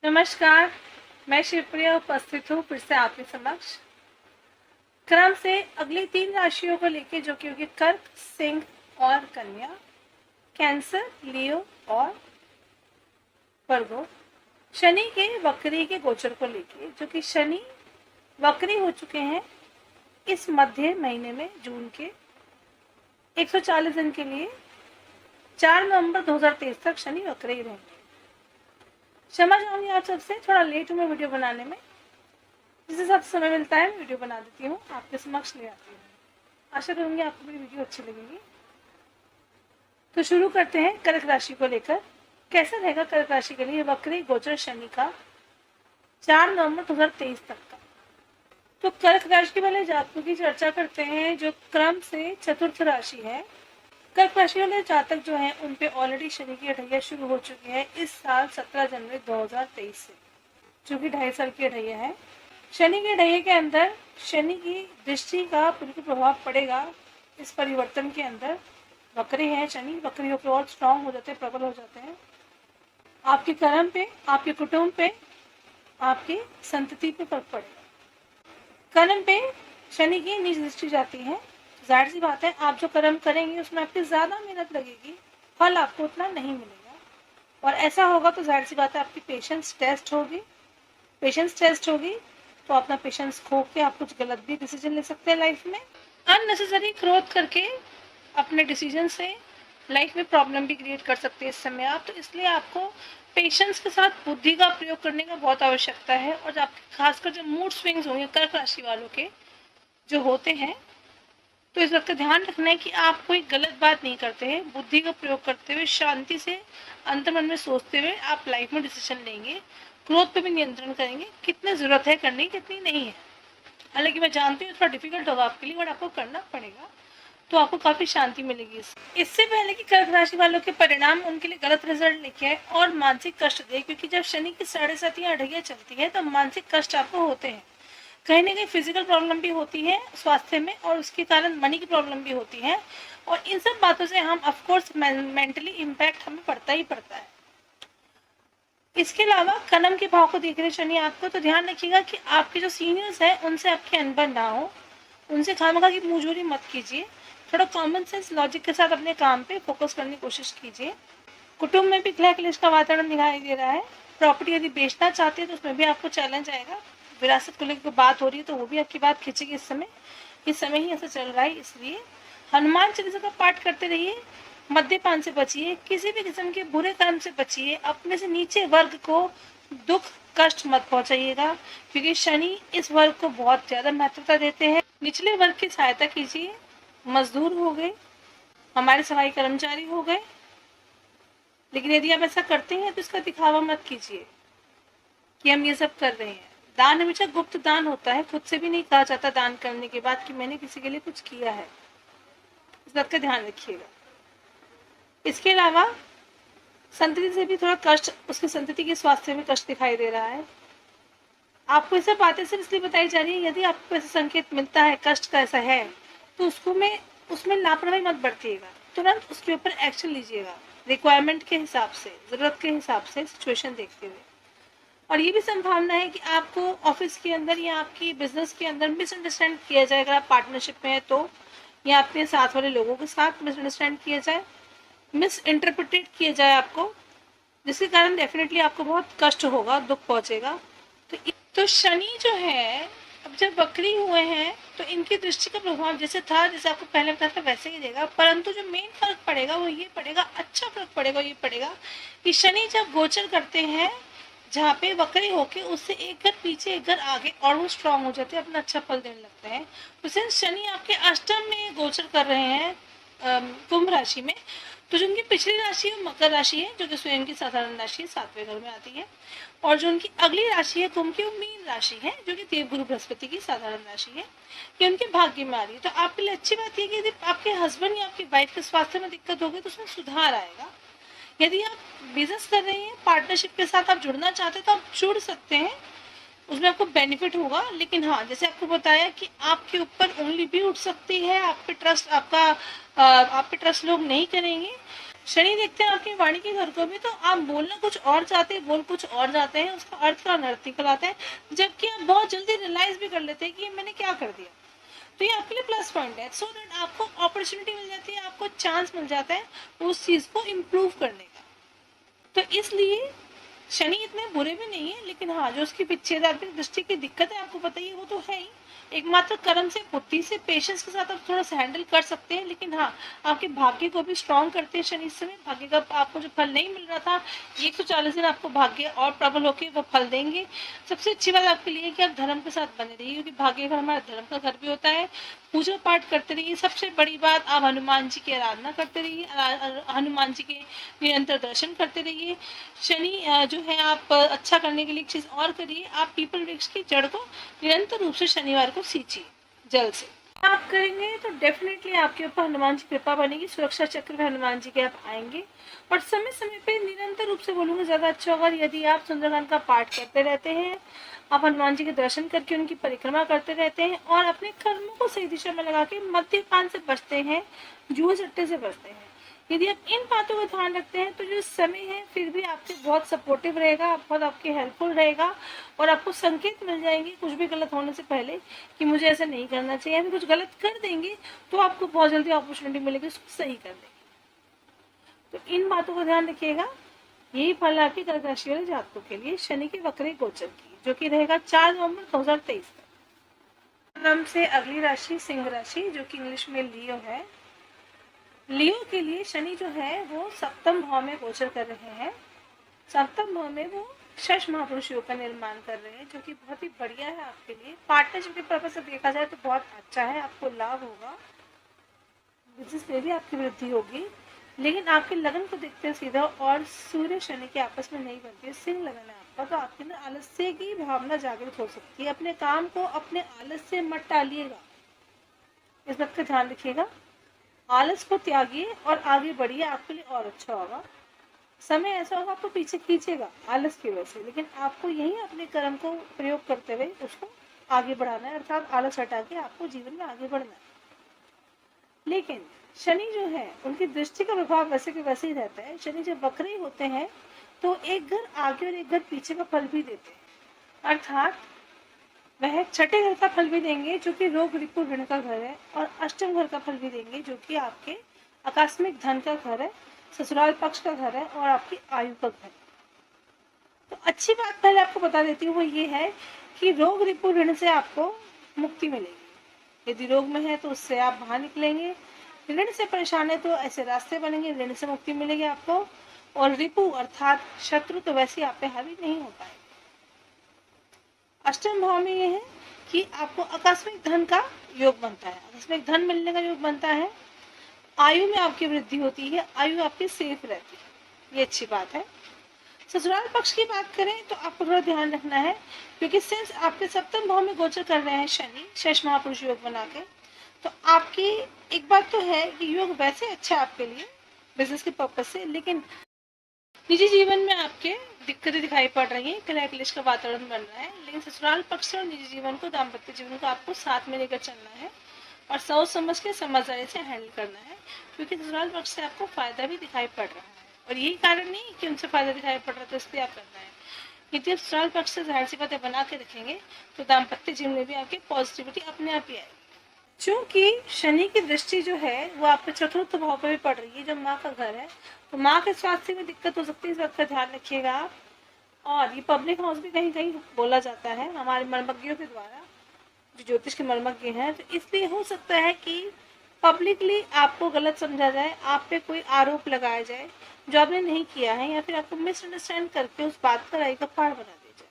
नमस्कार। मैं शिवप्रिया उपस्थित हूँ फिर से आपके समक्ष क्रम से अगली 3 राशियों को लेकर, जो कि होगी कर्क, सिंह और कन्या, कैंसर, लियो और वर्गो। शनि के वक्री के गोचर को लेके, जो कि शनि वक्री हो चुके हैं इस मध्य महीने में, जून के 140 दिन के लिए 4 नवंबर 2023 तक शनि वक्री ही रहेंगे। क्षमा चाहूंगी आप सबसे, थोड़ा लेट हूँ मैं वीडियो बनाने में। जिस हिसाब से समय मिलता है मैं वीडियो बना देती हूँ, आपके समक्ष ले आती हूँ। आशा करूंगी आपको मेरी वीडियो अच्छी लगेगी। तो शुरू करते हैं कर्क राशि को लेकर। कैसा रहेगा कर्क राशि के लिए वक्री गोचर शनि का 4 नवंबर 2023 तक का। तो कर्क राशि के वाले जातकों की चर्चा करते हैं, जो क्रम से चतुर्थ राशि है। कर्क राशि वाले जातक जो हैं उन पे ऑलरेडी शनि की अढ़ैया शुरू हो चुकी है इस साल 17 जनवरी 2023 से, जो कि 2.5 साल की अढ़ैया है। शनि के ढैये के अंदर शनि की दृष्टि का बिल्कुल प्रभाव पड़ेगा इस परिवर्तन के अंदर। वक्री है शनि, वक्री होकर और स्ट्रांग हो जाते हैं, प्रबल हो जाते हैं। आपके कर्म पे, आपके कुटुंब पे, आपकी संतति पे फर्क पड़ेगा। कर्म पे शनि की नीच दृष्टि जाती है, जाहिर सी बात है आप जो कर्म करेंगे उसमें आपकी ज्यादा मेहनत लगेगी, फल आपको उतना नहीं मिलेगा। और ऐसा होगा तो जाहिर सी बात है आपकी पेशेंस टेस्ट होगी। पेशेंस टेस्ट होगी तो अपना पेशेंस खो के आप कुछ गलत भी डिसीजन ले सकते हैं लाइफ में। अननेसेसरी क्रोध करके अपने डिसीजन से लाइफ में प्रॉब्लम भी क्रिएट कर सकते हैं इस समय आप। तो इसलिए आपको पेशेंस के साथ बुद्धि का प्रयोग करने का बहुत आवश्यकता है। और आपके खासकर जो मूड स्विंग्स होंगे कर्क राशि वालों के जो होते हैं, तो इस वक्त ध्यान रखना है कि आप कोई गलत बात नहीं करते हैं। बुद्धि का प्रयोग करते हुए, शांति से अंतर्मन में सोचते हुए आप लाइफ में डिसीजन लेंगे। क्रोध पे भी नियंत्रण करेंगे, कितनी जरूरत है करने की, कितनी नहीं है। हालांकि मैं जानती हूँ थोड़ा डिफिकल्ट होगा आपके लिए, बट आपको करना पड़ेगा तो आपको काफी शांति मिलेगी। इससे पहले कि कर्क राशि वालों के परिणाम उनके लिए गलत रिजल्ट लेके आए और मानसिक कष्ट दे, क्योंकि जब शनि की 7.5 या अढ़ैया चलती है तो मानसिक कष्ट आपको होते हैं। कहीं ना कहीं फिजिकल प्रॉब्लम भी होती है स्वास्थ्य में, और उसके कारण मनी की प्रॉब्लम भी होती है। और इन सब बातों से हम ऑफकोर्स मेंटली इम्पैक्ट हमें पड़ता ही पड़ता है। इसके अलावा कर्म के भाव को देख रहे शनि आपको, तो ध्यान रखिएगा कि आपके जो सीनियर्स हैं उनसे आपकी अनबन ना हो, उनसे खामखा की मुंहजोरी मत कीजिए। थोड़ा कॉमन सेंस लॉजिक के साथ अपने काम पे फोकस करने की कोशिश कीजिए। कुटुंब में भी कलह क्लेश का वातावरण दिखाई दे रहा है। प्रॉपर्टी यदि बेचना चाहते हैं तो उसमें भी आपको चैलेंज आएगा। विरासत को लेकर बात हो रही है तो वो भी आपकी बात खींचेगी इस समय ही ऐसा चल रहा है। इसलिए हनुमान चालीसा का पाठ करते रहिए। मद्यपान से बचिए, किसी भी किस्म के बुरे कर्म से बचिए। अपने से नीचे वर्ग को दुख कष्ट मत पहुंचाइएगा, क्योंकि शनि इस वर्ग को बहुत ज्यादा महत्वता देते हैं। निचले वर्ग की सहायता कीजिए। मजदूर हो गए, हमारे सफाई कर्मचारी हो गए, लेकिन यदि आप ऐसा करते हैं तो इसका दिखावा मत कीजिए कि हम ये सब कर रहे हैं। दान हमेशा गुप्त दान होता है, खुद से भी नहीं कहा जाता दान करने के बाद कि मैंने किसी के लिए कुछ किया है। इस बात का ध्यान रखिएगा। इसके अलावा संतति से भी थोड़ा कष्ट, उसकी संतति के स्वास्थ्य में कष्ट दिखाई दे रहा है। आपको ये सब बातें सिर्फ इसलिए बताई जा रही है, यदि आपको ऐसा संकेत मिलता है कष्ट का ऐसा है तो उसमें लापरवाही मत बरतिएगा, तुरंत उसके ऊपर एक्शन लीजिएगा रिक्वायरमेंट के हिसाब से, जरूरत के हिसाब से, सिचुएशन देखते हुए। और ये भी संभावना है कि आपको ऑफिस के अंदर या आपकी बिजनेस के अंदर मिसअंडरस्टैंड किया जाए। अगर आप पार्टनरशिप में है तो, या अपने साथ वाले लोगों के साथ मिसअंडरस्टैंड किया जाए, मिस इंटरप्रिटेट किया जाए आपको, जिसके कारण डेफिनेटली आपको बहुत कष्ट होगा, दुख पहुंचेगा। तो शनि जो है अब जब वक्री हुए हैं तो इनकी दृष्टि का प्रभाव जैसे था, जैसे आपको पहले बताया था वैसे ही देगा, परंतु जो मेन फर्क पड़ेगा वो ये पड़ेगा, अच्छा फर्क पड़ेगा ये पड़ेगा कि शनि जब गोचर करते हैं जहाँ पे वक्री होके उससे एक घर पीछे एक घर आगे और वो स्ट्रांग हो जाते हैं, अपना अच्छा फल देने लगते हैं। तो सिंस शनि आपके अष्टम में गोचर कर रहे हैं कुंभ राशि में, तो जो उनकी पिछली राशि है मकर राशि है, जो कि स्वयं की साधारण राशि है, 7वें घर में आती है। और जो उनकी अगली राशि है कुंभ की, वो मीन राशि है, जो कि देवगुरु बृहस्पति की साधारण राशि है। ये उनके भाग्य में आ रही है। तो आपके लिए अच्छी बात यह कि यदि आपके हस्बैंड या आपकी वाइफ के स्वास्थ्य में दिक्कत होगी तो उसमें सुधार आएगा। यदि आप बिजनेस कर रहे हैं, पार्टनरशिप के साथ आप जुड़ना चाहते हैं तो आप जुड़ सकते हैं, उसमें आपको बेनिफिट होगा। लेकिन हाँ, जैसे आपको बताया कि आपके ऊपर उंगली भी उठ सकती है, आप पे ट्रस्ट लोग नहीं करेंगे। शनि देखते हैं आपकी वाणी के घर को भी, तो आप बोलना कुछ और चाहते हैं, बोल कुछ और जाते हैं, उसका अर्थ का अनर्थ निकलाते हैं, जबकि आप बहुत जल्दी रियलाइज भी कर लेते हैं कि मैंने क्या कर दिया। तो ये आपके लिए प्लस पॉइंट है, सो दैट आपको अपॉर्चुनिटी मिल जाती है, आपको चांस मिल जाता है उस चीज को इम्प्रूव करने का। तो इसलिए शनि इतने बुरे भी नहीं है, लेकिन हाँ जो उसकी विच्छेदात्मक दृष्टि की दिक्कत है आपको पता ही है, वो तो है ही। एकमात्र कर्म से, बुद्धि से, पेशेंस के साथ आप थोड़ा सा हैंडल कर सकते हैं, लेकिन हाँ आपके भाग्य को भी स्ट्रांग करते हैं शनि इस समय। भाग्य का आपको जो फल नहीं मिल रहा था, 140 दिन आपको भाग्य और प्रबल होकर वो फल देंगे। सबसे अच्छी बात आपके लिए कि आप धर्म के साथ बने रहिए, क्योंकि भाग्य का हमारा धर्म का घर भी होता है। पूजा पाठ करते रहिए, सबसे बड़ी बात आप हनुमान जी की आराधना करते रहिए, हनुमान जी के निरंतर दर्शन करते रहिए। शनि जो है आप अच्छा करने के लिए एक चीज और करिए, आप पीपल वृक्ष की जड़ को निरंतर रूप से शनिवार को सींचिए जल से। आप करेंगे तो डेफिनेटली आपके ऊपर हनुमान जी कृपा बनेगी, सुरक्षा चक्र में हनुमान जी के आप आएंगे। और समय समय पे निरंतर रूप से बोलूंगा ज्यादा अच्छा होगा यदि आप सुंदरकांड का पाठ करते रहते हैं, आप हनुमान जी के दर्शन करके उनकी परिक्रमा करते रहते हैं, और अपने कर्मों को सही दिशा में लगा के मद्यपान से बचते हैं, जुए सट्टे से बचते हैं। यदि आप इन बातों का ध्यान रखते हैं तो जो समय है फिर भी आपके बहुत सपोर्टिव रहेगा, बहुत आपके हेल्पफुल रहेगा, और आपको संकेत मिल जाएंगे कुछ भी गलत होने से पहले कि मुझे ऐसा नहीं करना चाहिए। अभी कुछ गलत कर देंगे तो आपको बहुत जल्दी अपॉर्चुनिटी मिलेगी उसको सही कर देंगे। तो इन बातों का ध्यान रखिएगा। यही फल आपकी कर्क राशि वाले जातकों के लिए शनि के वक्री गोचर की, जो कि रहेगा 4 नवंबर 2023 तक। क्रम से अगली राशि सिंह राशि, जो कि इंग्लिश में लियो है। लियो के लिए शनि जो है वो सप्तम भाव में गोचर कर रहे हैं। सप्तम भाव में वो शश महापुरुष योग का निर्माण कर रहे हैं, जो कि बहुत ही बढ़िया है आपके लिए। पार्टनरशिप के पर्पज से देखा जाए तो बहुत अच्छा है, आपको लाभ होगा, बिजनेस में भी आपकी वृद्धि होगी। लेकिन आपके लगन को देखते हैं सीधा, और सूर्य शनि के आपस में नहीं बनती है, सिंह लगन है आपका, तो आपके अंदर आलस्य की भावना जागृत हो सकती है। अपने काम को अपने आलस्य मत टालिएगा, इस बात का ध्यान रखिएगा। आलस को त्यागिए और आगे बढ़िए, आपके लिए और अच्छा होगा। समय ऐसा होगा आपको पीछे खींचेगा आलस की वजह से, लेकिन आपको यही अपने कर्म को प्रयोग करते हुए उसको आगे बढ़ाना है, अर्थात आलस हटा के आपको जीवन में आगे बढ़ना है। लेकिन शनि जो है उनकी दृष्टि का प्रभाव वैसे के वैसे ही रहता है। शनि जब वक्री होते हैं तो एक घर आगे और एक घर पीछे का फल भी देते हैं, अर्थात वह छठे घर का फल भी देंगे जो कि रोग रिपु ऋण का घर है, और अष्टम घर का फल भी देंगे जो कि आपके आकस्मिक धन का घर है, ससुराल पक्ष का घर है, और आपकी आयु का घर है। तो अच्छी बात पहले आपको बता देती हूँ, वो ये है कि रोग रिपु ऋण से आपको मुक्ति मिलेगी। यदि रोग में है तो उससे आप बाहर निकलेंगे, ऋण से परेशान है तो ऐसे रास्ते बनेंगे, ऋण से मुक्ति मिलेगी आपको। और रिपु अर्थात शत्रु तो वैसे आप पे हावी नहीं हो पाएंगे। अष्टम भाव में ये है कि आपको आकस्मिक धन का योग बनता है, आकस्मिक धन मिलने का योग बनता है। आयु में आपकी वृद्धि होती है, आयु आपकी सेफ रहती है, ये अच्छी बात है। ससुराल पक्ष की बात करें तो आपको थोड़ा ध्यान रखना है, क्योंकि सिंस आपके सप्तम भाव में गोचर कर रहे हैं शनि शेष महापुरुष योग बना के, तो आपकी एक बात तो है कि योग वैसे अच्छा है आपके लिए बिजनेस के पर्पज से, लेकिन निजी जीवन में आपके दिक्कतें दिखाई पड़ रही है, कलह क्लेश का वातावरण बन रहा है। लेकिन ससुराल पक्ष और निजी जीवन को, दाम्पत्य जीवन को आपको साथ में लेकर चलना है और सोच समझ के समझदारी से हैंडल करना है, क्योंकि ससुराल पक्ष से आपको फायदा भी दिखाई पड़ रहा है, और यही कारण नहीं कि उनसे फायदा दिखाई पड़ रहा है तो इसलिए आप करना है। यदि आप ससुराल पक्ष से जाहिर सी बातें बना के रखेंगे तो दाम्पत्य जीवन में भी आपकी पॉजिटिविटी अपने आप ही आएगी। चूंकि शनि की दृष्टि जो है वो आपके चतुर्थ भाव पर भी पड़ रही है, जो माँ का घर है, तो माँ के स्वास्थ्य में दिक्कत हो सकती है, इस बात का ध्यान रखिएगा आप। और ये पब्लिक हाउस भी कहीं कहीं बोला जाता है हमारे मर्मज्ञों के द्वारा, जो ज्योतिष के मर्मज्ञ हैं, तो इसलिए हो सकता है कि पब्लिकली आपको गलत समझा जाए, आप पे कोई आरोप लगाया जाए जो आपने नहीं किया है, या फिर आपको मिसअंडरस्टैंड करके उस बात का राई का पहाड़ बना दिया जाए।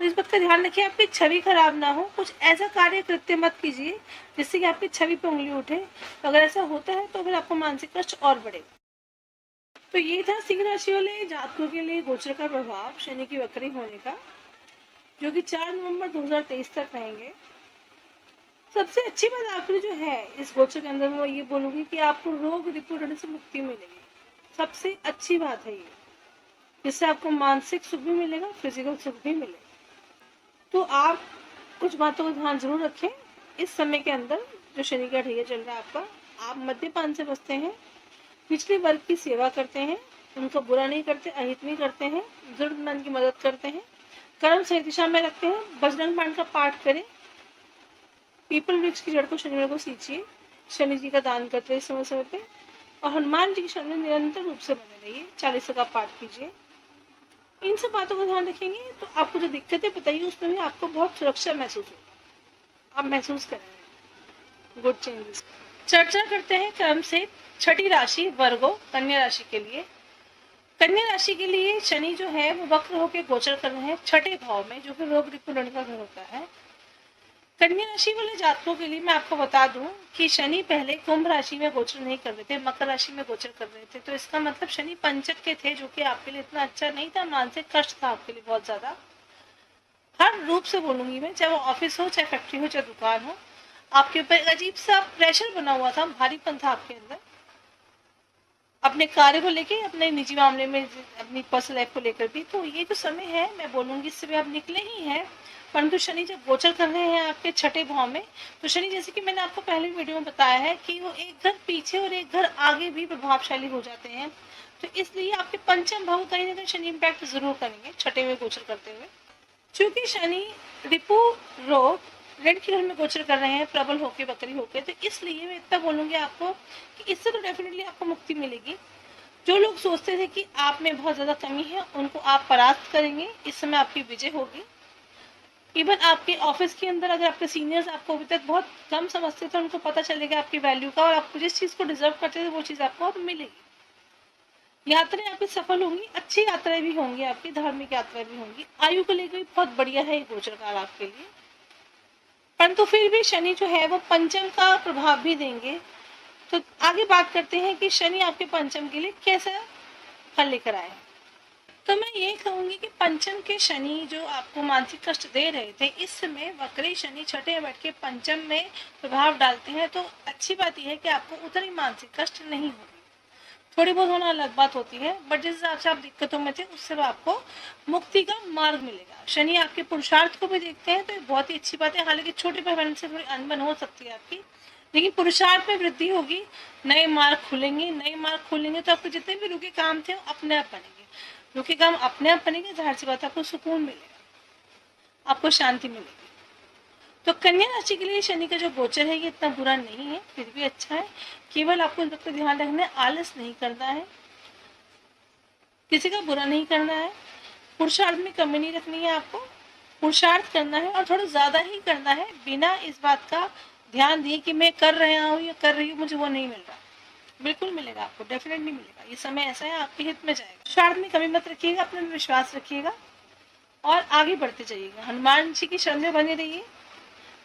तो इस बात का ध्यान रखिए, आपकी छवि खराब ना हो, कुछ ऐसा कार्य कृत्य मत कीजिए जिससे कि आपकी छवि पे उंगली उठे। तो अगर ऐसा होता है तो फिर आपको मानसिक कष्ट और बढ़ेगा। तो ये था सिंह राशि वाले जातकों के लिए गोचर का प्रभाव शनि की वक्री होने का, जो कि 4 नवंबर 2023 तक रहेंगे। सबसे अच्छी बात आखिरी जो है इस गोचर के अंदर, मैं ये बोलूंगी कि आपको रोग रिपु ऋण से मुक्ति मिलेगी। सबसे अच्छी बात है ये, जिससे आपको मानसिक सुख भी मिलेगा, फिजिकल सुख भी मिलेगा। तो आप कुछ बातों का ध्यान जरूर रखें इस समय के अंदर, जो शनि का ढैया चल रहा है आपका। आप मद्यपान से बचते हैं, पिछले वर्ग की सेवा करते हैं, उनका बुरा नहीं करते, अहित नहीं करते हैं, जरूरतमंद की मदद करते हैं, कर्म सही दिशा में रखते हैं, बजरंग बाण का पाठ करें, पीपल वृक्ष की जड़ को शनिवार को सींचिए, शनि जी का दान करते हैं समय समय पे, और हनुमान जी की शरण में निरंतर रूप से बने रहिए, 40 का पाठ कीजिए। इन सब बातों का ध्यान रखेंगे तो आपको जो दिक्कतें बताइए उसमें भी आपको बहुत सुरक्षा महसूस होगी, आप महसूस करेंगे गुड चेंजेस। चर्चा करते हैं क्रम से छठी राशि वर्गो कन्या राशि के लिए। कन्या राशि के लिए शनि जो है वो वक्र होकर गोचर कर रहे हैं छठे भाव में, जो कि रोग रिपुण का घर होता है। कन्या राशि वाले जातकों के लिए मैं आपको बता दूं कि शनि पहले कुंभ राशि में गोचर नहीं कर रहे थे, मकर राशि में गोचर कर रहे थे, तो इसका मतलब शनि पंचक के थे, जो कि आपके लिए इतना अच्छा नहीं था, मानसिक कष्ट था आपके लिए बहुत ज्यादा। हर रूप से बोलूंगी मैं, चाहे वो ऑफिस हो, चाहे फैक्ट्री हो, चाहे दुकान हो, आपके ऊपर अजीब सा प्रेशर बना हुआ था, भारीपन था आपके अंदर, अपने कार्य को लेके, अपने निजी मामले में, अपनी पर्सनल लाइफ को लेकर भी। तो ये जो समय है मैं बोलूंगी इससे भी आप निकले ही हैं, परंतु शनि जब गोचर कर रहे हैं आपके छठे भाव में, तो शनि जैसे कि मैंने आपको पहले वीडियो में बताया है कि वो एक घर पीछे और एक घर आगे भी प्रभावशाली हो जाते हैं, तो इसलिए आपके पंचम भाव कहीं ना कहीं शनि इम्पैक्ट जरूर करेंगे छठे में गोचर करते हुए। क्योंकि शनि रिपु रोग ऋण के घर में गोचर कर रहे हैं प्रबल होके बकरी होके, तो इसलिए मैं इतना बोलूंगी आपको कि इससे तो डेफिनेटली आपको मुक्ति मिलेगी। जो लोग सोचते थे कि आप में बहुत ज्यादा कमी है, उनको आप परास्त करेंगे, इस समय आपकी विजय होगी। इवन आपके ऑफिस के अंदर अगर आपके सीनियर्स आपको अभी तक बहुत कम समझते थे, उनको पता चलेगा आपकी वैल्यू का, और आपको जिस चीज को डिजर्व करते थे वो चीज आपको अब मिलेगी। यात्राएं आपकी सफल होंगी, अच्छी यात्राएं भी होंगी, आपकी धार्मिक यात्राएं भी होंगी। आयु को लेकर भी बहुत बढ़िया है ये गोचर काल आपके लिए, परंतु फिर भी शनि जो है वो पंचम का प्रभाव भी देंगे। तो आगे बात करते हैं कि शनि आपके पंचम के लिए कैसा फल लेकर आए। तो मैं ये कहूंगी कि पंचम के शनि जो आपको मानसिक कष्ट दे रहे थे, इस समय वक्री शनि छठे में बैठ के पंचम में प्रभाव डालते हैं, तो अच्छी बात यह है कि आपको उतना ही मानसिक कष्ट नहीं होगी। थोड़ी बहुत होना अलग बात होती है, बट जिस हिसाब से आप दिक्कतों में थे उससे आपको मुक्ति का मार्ग मिलेगा। शनि आपके पुरुषार्थ को भी देखते हैं, तो ये बहुत ही अच्छी बात है। हालांकि छोटे पैमाने से थोड़ी अनबन हो सकती है आपकी, लेकिन पुरुषार्थ में वृद्धि होगी, नए मार्ग खुलेंगे, नए मार्ग खुलेंगे तो आपके जितने भी रुके काम थे वो अपने आप बनेंगे। रुके काम अपने आप बनेंगे, जाहिर सी बात आपको सुकून मिलेगा, आपको शांति मिलेगी। तो कन्या राशि के लिए शनि का जो गोचर है ये इतना बुरा नहीं है, फिर भी अच्छा है। केवल आपको इस वक्त ध्यान रखना है, आलस नहीं करना है, किसी का बुरा नहीं करना है, पुरुषार्थ में कमी नहीं रखनी है, आपको पुरुषार्थ करना है और थोड़ा ज्यादा ही करना है, बिना इस बात का ध्यान दिए कि मैं कर रहा हूँ या कर रही हूँ मुझे वो नहीं मिल रहा। बिल्कुल मिलेगा आपको, डेफिनेटली मिलेगा। ये समय ऐसा है आपके हित में जाएगा। पुरुषार्थ में कमी मत रखिएगा, अपने में विश्वास रखिएगा और आगे बढ़ते जाइएगा। हनुमान जी की शरण में बने रहिए,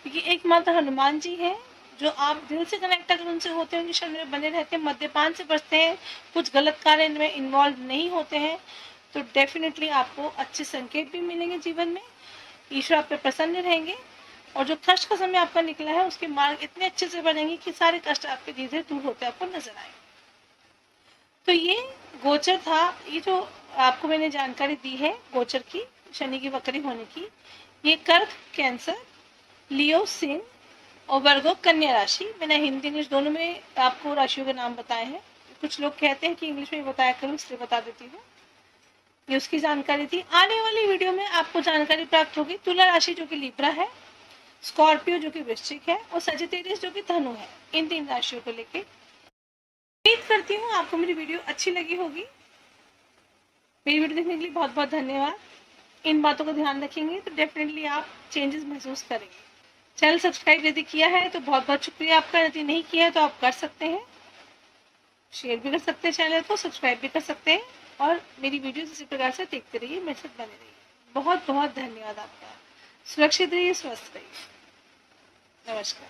क्योंकि एकमात्र हनुमान जी हैं जो आप दिल से कनेक्ट अगर उनसे होते हैं, उनकी शरण में बने रहते हैं, मद्यपान से बचते हैं, कुछ गलत कार्य में इन्वॉल्व नहीं होते हैं, तो डेफिनेटली आपको अच्छे संकेत भी मिलेंगे जीवन में, ईश्वर आप पे प्रसन्न रहेंगे, और जो कष्ट का समय आपका निकला है उसके मार्ग इतने अच्छे से बनेंगे कि सारे कष्ट आपके धीरे धीरे दूर होते आपको नजर आए। तो ये गोचर था, ये जो आपको मैंने जानकारी दी है गोचर की, शनि की वक्री होने की। ये कर्क, कैंसर, लियो, सिंह और वर्गो कन्या राशि, मैंने हिंदी इंग्लिश दोनों में आपको राशियों के नाम बताए हैं। कुछ लोग कहते हैं कि इंग्लिश में बताया करूँ, इसलिए बता देती हूँ। ये उसकी जानकारी थी। आने वाली वीडियो में आपको जानकारी प्राप्त होगी तुला राशि जो कि लिब्रा है, स्कॉर्पियो जो कि वृश्चिक है, और सजिटेरियस जो कि धनु है, इन 3 राशियों को लेके। उम्मीद करती हूँ आपको मेरी वीडियो अच्छी लगी होगी। मेरी वीडियो देखने के लिए बहुत बहुत धन्यवाद। इन बातों का ध्यान रखेंगे तो डेफिनेटली आप चेंजेस महसूस करेंगे। चैनल सब्सक्राइब यदि किया है तो बहुत बहुत शुक्रिया आपका, यदि नहीं किया है तो आप कर सकते हैं, शेयर भी कर सकते हैं, चैनल को सब्सक्राइब भी कर सकते हैं, और मेरी वीडियो इसी प्रकार से देखते रहिए, मेरे साथ बने रहिए। बहुत बहुत धन्यवाद आपका। सुरक्षित रहिए, स्वस्थ रहिए। नमस्कार।